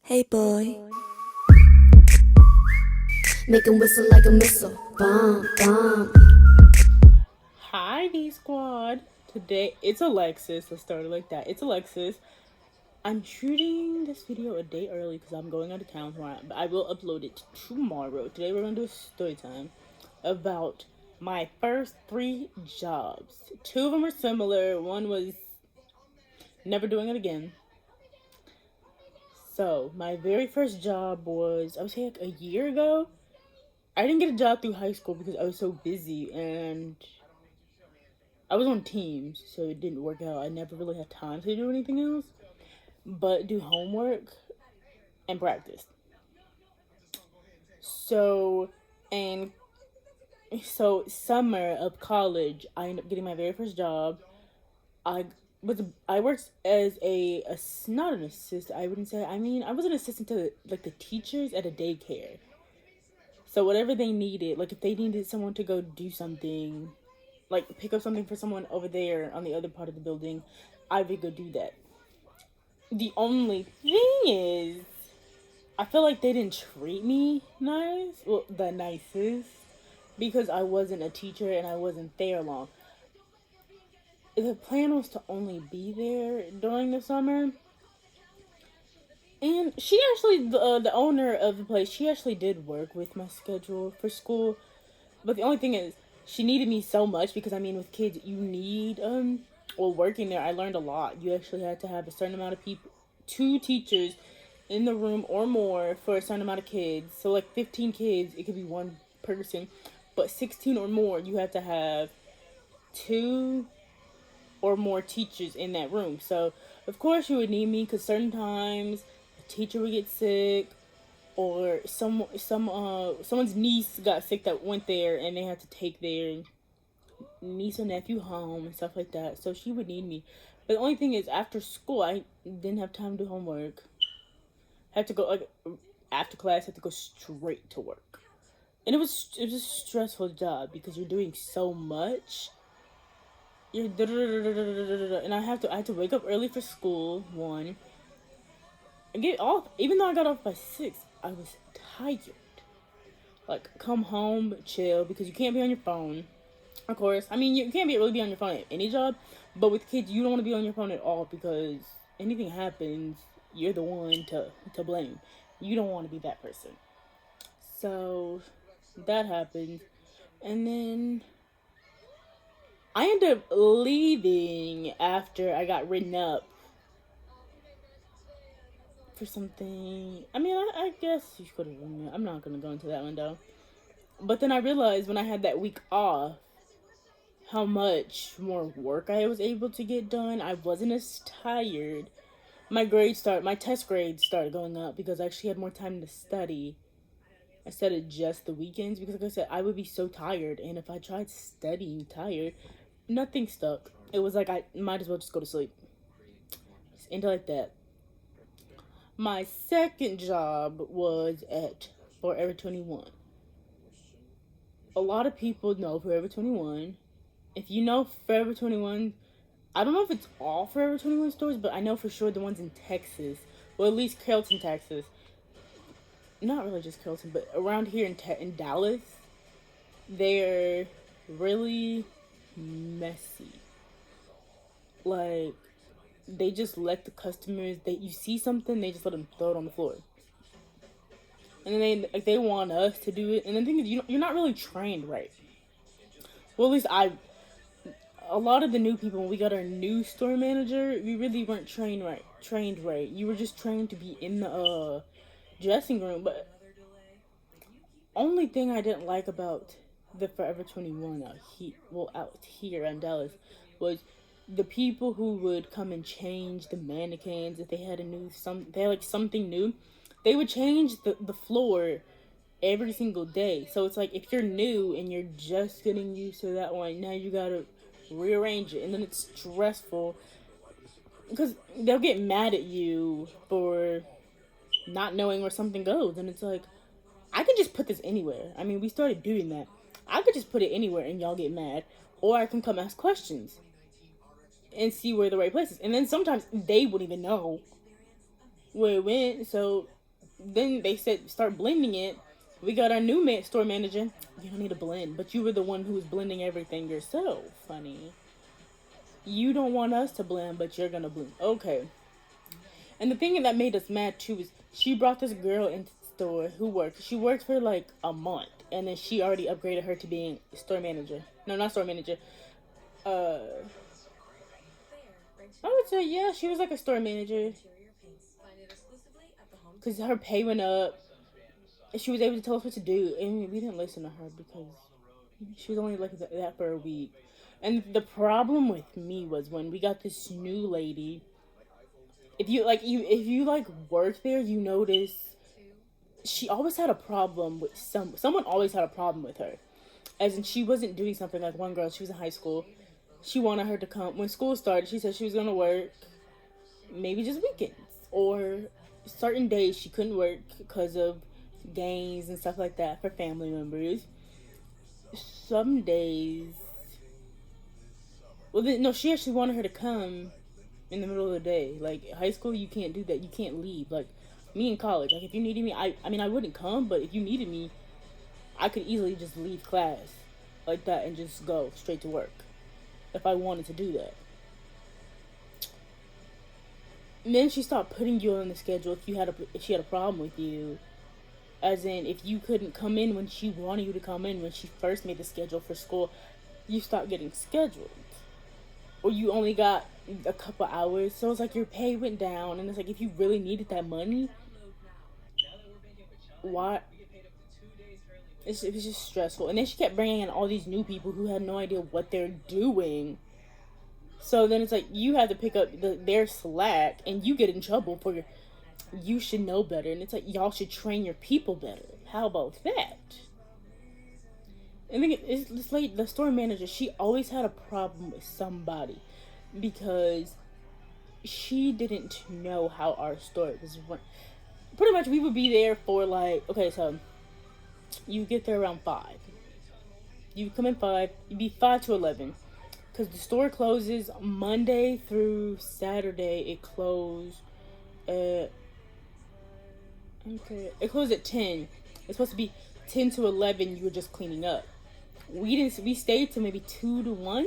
Hey boy. Make 'em whistle like a missile. Bomb, bomb. Hi, D Squad. Today it's Alexis. Let's start it like that. It's Alexis. I'm shooting this video a day early because I'm going out of town tomorrow, but I will upload it tomorrow. Today we're gonna do a story time about my first 3 jobs. 2 of them are similar. One was never doing it again. So my very first job was, I would say, like a year ago. I didn't get a job through high school because I was so busy and I was on teams, so it didn't work out. I never really had time to do anything else but do homework and practice. So, and so summer of college, I ended up getting my very first job. I I worked as a not an assistant. I wouldn't say. I mean, I was an assistant to like the teachers at a daycare. So whatever they needed, like if they needed someone to go do something, like pick up something for someone over there on the other part of the building, I would go do that. The only thing is, I feel like they didn't treat me nice, well, the nicest, because I wasn't a teacher and I wasn't there long. The plan was to only be there during the summer. And she actually, the owner of the place, she actually did work with my schedule for school. But the only thing is, she needed me so much because, I mean, with kids, you need, well, working there, I learned a lot. You actually had to have a certain amount of people, 2 teachers in the room or more for a certain amount of kids. So, like 15 kids, it could be one person. But 16 or more, you have to have 2 or more teachers in that room. So, of course, you would need me because certain times a teacher would get sick, or someone's niece got sick that went there and they had to take their niece or nephew home and stuff like that. So she would need me. But the only thing is, after school, I didn't have time to do homework. I had to go, like, after class, I had to go straight to work. And it was a stressful job because you're doing so much. You're and I had to wake up early for school, one. And get off, even though I got off by 6, I was tired. Like, come home, chill, because you can't be on your phone. Of course, I mean, you can't really be on your phone at any job, but with kids, you don't want to be on your phone at all because anything happens, you're the one to blame. You don't want to be that person. So that happened, and then I ended up leaving after I got written up for something. I mean, I guess you could have written it. I'm not gonna go into that one though. But then I realized when I had that week off how much more work I was able to get done. I wasn't as tired. My test grades started going up because I actually had more time to study instead of just the weekends. Because, like I said, I would be so tired, and if I tried studying tired, nothing stuck. It was like I might as well just go to sleep. Just end it like that. My second job was at Forever 21. A lot of people know Forever 21. If you know Forever 21, I don't know if it's all Forever 21 stores, but I know for sure the ones in Texas, well, at least Carrollton, Texas. Not really just Carrollton, but around here in Dallas, they're really messy. Like, they just let the customers, you see something, they just let them throw it on the floor. And then they want us to do it. And the thing is, you're not really trained right. Well, at least a lot of the new people, when we got our new store manager, we really weren't trained right. You were just trained to be in the dressing room. But only thing I didn't like about the Forever 21 out here in Dallas was the people who would come and change the mannequins. If they had they had like something new, they would change the floor every single day. So it's like, if you're new and you're just getting used to that one, now you gotta rearrange it, and then it's stressful because they'll get mad at you for not knowing where something goes. And it's like, I could just put this anywhere. I mean, we started doing that. I could just put it anywhere and y'all get mad, or I can come ask questions and see where the right place is. And then sometimes they wouldn't even know where it went. So then they said start blending it. We got our new store manager. You don't need to blend, but you were the one who was blending everything yourself. Funny. You don't want us to blend, but you're gonna blend. Okay. And the thing that made us mad too is she brought this girl into the store who worked. She worked for like a month, and then she already upgraded her to being store manager. No, not store manager. I would say yeah, she was like a store manager. Because her pay went up. And she was able to tell us what to do. And we didn't listen to her because she was only like that for a week. And the problem with me was when we got this new lady. If you work there, you notice she always had a problem with someone always had a problem with her. As in she wasn't doing something. Like one girl, she was in high school. She wanted her to come when school started. She said she was gonna work maybe just weekends or certain days she couldn't work because of games and stuff like that for family members. Some days, no, she actually wanted her to come in the middle of the day. Like high school, you can't do that. You can't leave. Like me in college, like if you needed me, I mean I wouldn't come, but if you needed me, I could easily just leave class like that and just go straight to work if I wanted to do that. And then she stopped putting you on the schedule if she had a problem with you. As in, if you couldn't come in when she wanted you to come in when she first made the schedule for school, you stopped getting scheduled. Or you only got a couple hours. So it's like your pay went down. And it's like, if you really needed that money, why? It was just stressful. And then she kept bringing in all these new people who had no idea what they're doing. So then it's like, you have to pick up their slack and you get in trouble for you should know better. And it's like, y'all should train your people better. How about that? And then it's like the store manager, she always had a problem with somebody because she didn't know how our store was run. Pretty much we would be there for like, okay, so you get there around 5. You come in 5, you'd be 5 to 11. Because the store closes Monday through Saturday. It closed at... Okay. It closed at 10. It's supposed to be 10 to 11. You were just cleaning up. We stayed till maybe 2 to 1.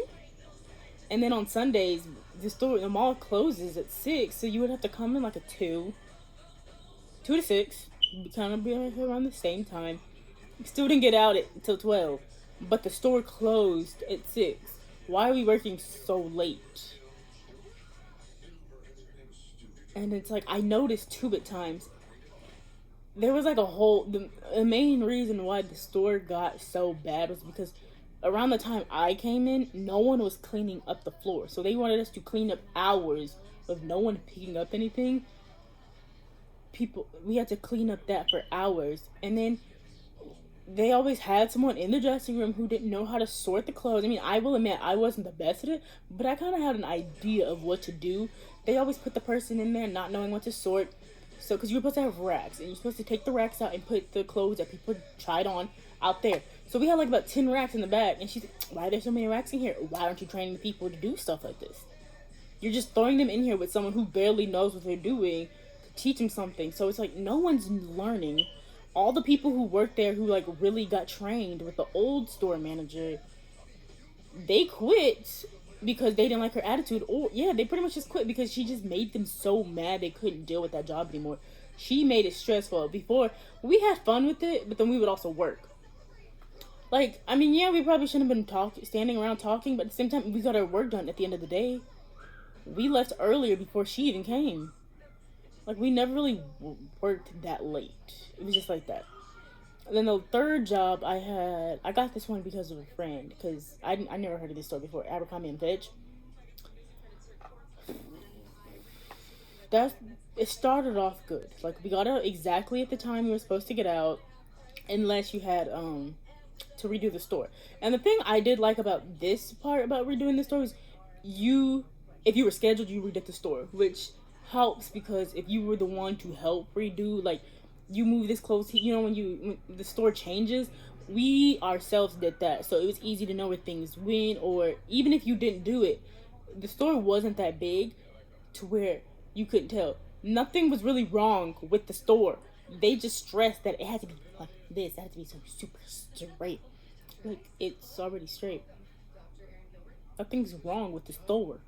And then on Sundays, the mall closes at 6. So you would have to come in like a 2 to 6. Kind of be around the same time. Still didn't get out until 12. But the store closed at 6. Why are we working so late? And it's like, I noticed too at times, there was like the main reason why the store got so bad was because around the time I came in, no one was cleaning up the floor. So they wanted us to clean up hours with no one picking up anything. We had to clean up that for hours. And then they always had someone in the dressing room who didn't know how to sort the clothes. I mean, I will admit I wasn't the best at it, but I kind of had an idea of what to do. They always put the person in there not knowing what to sort. So, because you're supposed to have racks, and you're supposed to take the racks out and put the clothes that people tried on out there. So we had like about 10 racks in the back, and she's like, why are there so many racks in here? Why aren't you training the people to do stuff like this? You're just throwing them in here with someone who barely knows what they're doing to teach them something. So it's like, no one's learning. All the people who worked there who like really got trained with the old store manager, they quit because they didn't like her attitude. Or yeah, they pretty much just quit because she just made them so mad they couldn't deal with that job anymore. She made it stressful. Before, we had fun with it, but then we would also work. Like, I mean, yeah, we probably shouldn't have been standing around talking, but at the same time, we got our work done at the end of the day. We left earlier before she even came. Like, we never really worked that late. It was just like that. And then the third job I got this one because of a friend. Because I never heard of this store before. Abercrombie & Fitch. It started off good. Like, we got out exactly at the time we were supposed to get out. Unless you had, to redo the store. And the thing I did like about this part about redoing the store is if you were scheduled, you redid the store. Which helps because if you were the one to help redo, like, you move this close, you know, when the store changes, we ourselves did that. So it was easy to know where things went, or even if you didn't do it, the store wasn't that big to where you couldn't tell. Nothing was really wrong with the store. they just stressed that it had to be like this. It had to be so super straight. Like, it's already straight. Nothing's wrong with the store.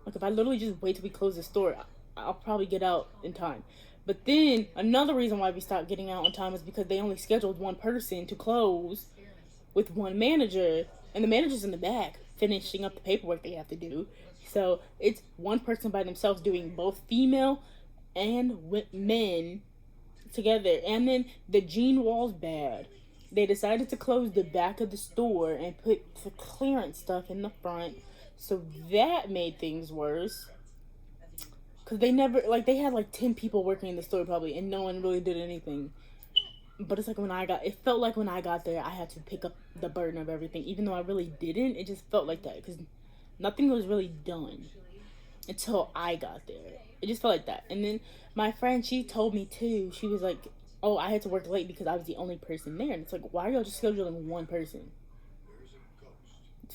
Like, if I literally just wait till we close the store, I'll probably get out in time. But then another reason why we stopped getting out on time is because they only scheduled one person to close with one manager, and the manager's in the back finishing up the paperwork they have to do. So it's one person by themselves doing both female and men together. And then the jean wall's bad. They decided to close the back of the store and put the clearance stuff in the front. So that made things worse. Because they never, like, they had like 10 people working in the store probably, and no one really did anything. But it's like it felt like when I got there, I had to pick up the burden of everything. Even though I really didn't, it just felt like that. Because nothing was really done until I got there. It just felt like that. And then my friend, she told me too, she was like, oh, I had to work late because I was the only person there. And it's like, why are y'all just scheduling one person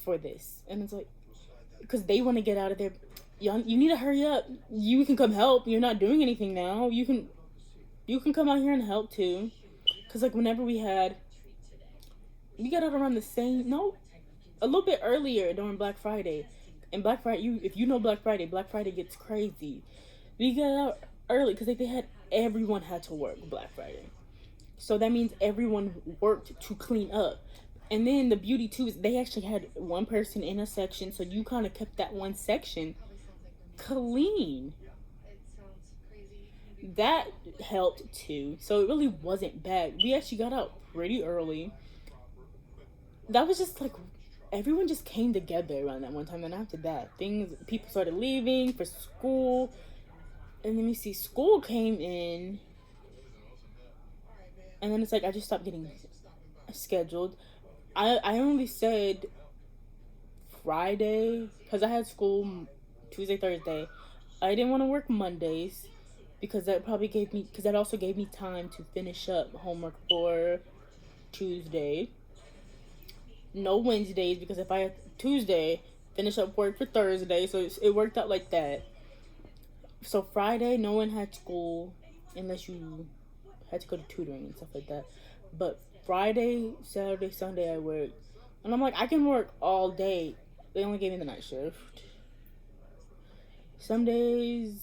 for this? And it's like, because they want to get out of there. Y'all, you need to hurry up. You can come help. You're not doing anything now. You can come out here and help too. Because like whenever we got out around the same, no, a little bit earlier during Black Friday. And Black Friday, if you know Black Friday gets crazy. We got out early because like everyone had to work Black Friday. So that means everyone worked to clean up. And then the beauty too is they actually had one person in a section, so you kind of kept that one section clean. That helped too. So it really wasn't bad. We actually got out pretty early. That was just like everyone just came together around that one time, and after that, people started leaving for school. And then school came in, and then it's like I just stopped getting scheduled. I only said Friday because I had school Tuesday, Thursday. I didn't want to work Mondays because that also gave me time to finish up homework for Tuesday. No Wednesdays because if I had Tuesday, finish up work for Thursday, so it worked out like that. So Friday, no one had school unless you had to go to tutoring and stuff like that. But Friday, Saturday, Sunday, I worked. And I'm like, I can work all day. They only gave me the night shift. Some days,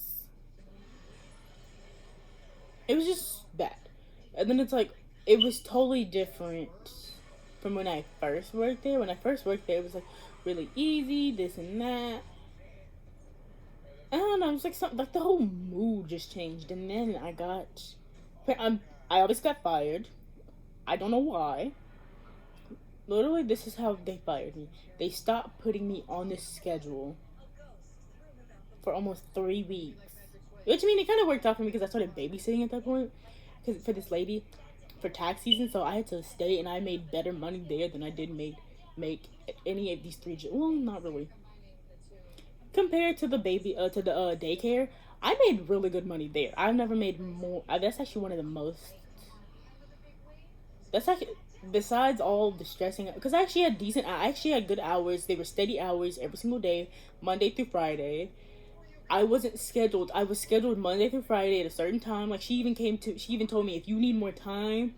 it was just bad. And then it's like, it was totally different from when I first worked there. When I first worked there, it was like really easy, this and that. I don't know, it was like something, like the whole mood just changed. And then I always got fired. I don't know why. Literally, this is how they fired me. They stopped putting me on this schedule for almost 3 weeks. Which, I mean, it kind of worked out for me because I started babysitting at that point. Because for this lady, for tax season, so I had to stay, and I made better money there than I did make any of these 3 jobs. Well, not really. Compared to the daycare, I made really good money there. I've never made more. That's actually one of the most. That's actually, besides all the stressing, because I actually had good hours. They were steady hours every single day, Monday through Friday. I wasn't scheduled. I was scheduled Monday through Friday at a certain time. Like she even told me if you need more time.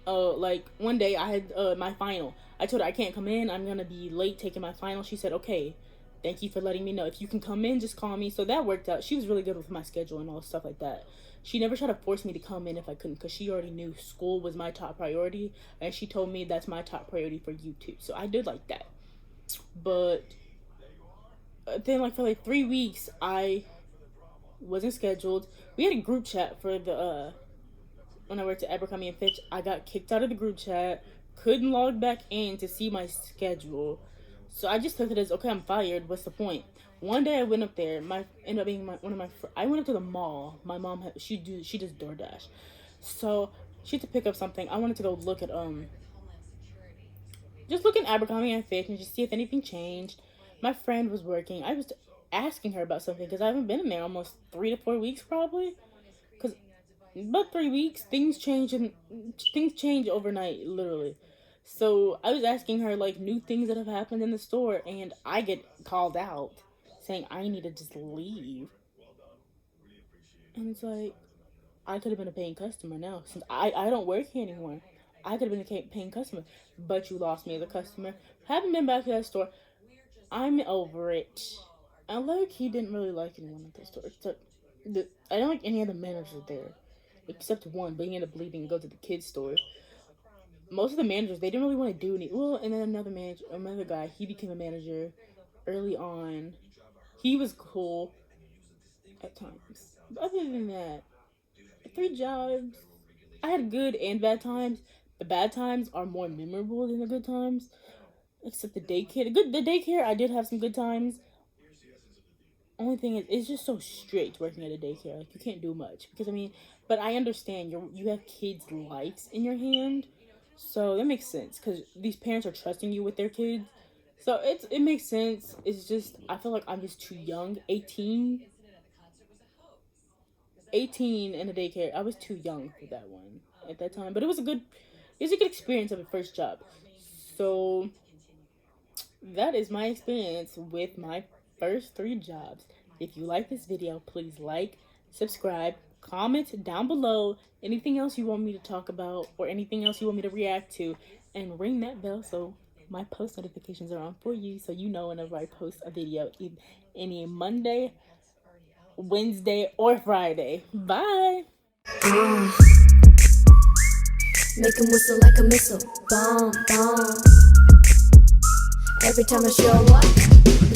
Like one day I had my final. I told her I can't come in. I'm gonna be late taking my final. She said okay. Thank you for letting me know. If you can come in, just call me. So that worked out. She was really good with my schedule and all stuff like that. She never tried to force me to come in if I couldn't because she already knew school was my top priority. And she told me that's my top priority for you too. So I did like that. But then like for like 3 weeks, I wasn't scheduled. We had a group chat for the, when I worked at Abercrombie and Fitch. I got kicked out of the group chat. Couldn't log back in to see my schedule. So I just took it as, okay, I'm fired. What's the point? One day I went up there. I went up to the mall. My mom she does DoorDash, so she had to pick up something. I wanted to go look at just look at Abercrombie and Fitch and just see if anything changed. My friend was working. I was asking her about something because I haven't been in there almost 3 to 4 weeks probably. Because about 3 weeks, things change overnight, literally. So I was asking her like new things that have happened in the store, and I get called out saying I need to just leave. And it's like, I could have been a paying customer now since I don't work here anymore. I could have been a paying customer, but you lost me as a customer. Haven't been back to that store. I'm over it. And like he didn't really like anyone at the store except I don't like any of the managers there, except one. But he ended up leaving and go to the kids store. Most of the managers they didn't really want to do any. Well, and then another guy, he became a manager early on. He was cool at times. But other than that, 3 jobs. I had good and bad times. The bad times are more memorable than the good times. Except the daycare. The daycare I did have some good times. Only thing is it's just so strict working at a daycare. Like you can't do much. Because I mean, but I understand you have kids' lives in your hand. So that makes sense. Because these parents are trusting you with their kids. So it makes sense. It's just I feel like I'm just too young. 18 in a daycare. I was too young for that one at that time, but it was a good experience of a first job. So that is my experience with my first 3 jobs. If you like this video, please like, subscribe, comment down below anything else you want me to talk about or anything else you want me to react to, and ring that bell so my post notifications are on for you, so you know whenever I post a video, any Monday, Wednesday, or Friday. Bye. Make 'em whistle like a missile. Bomb, bomb. Every time I show up.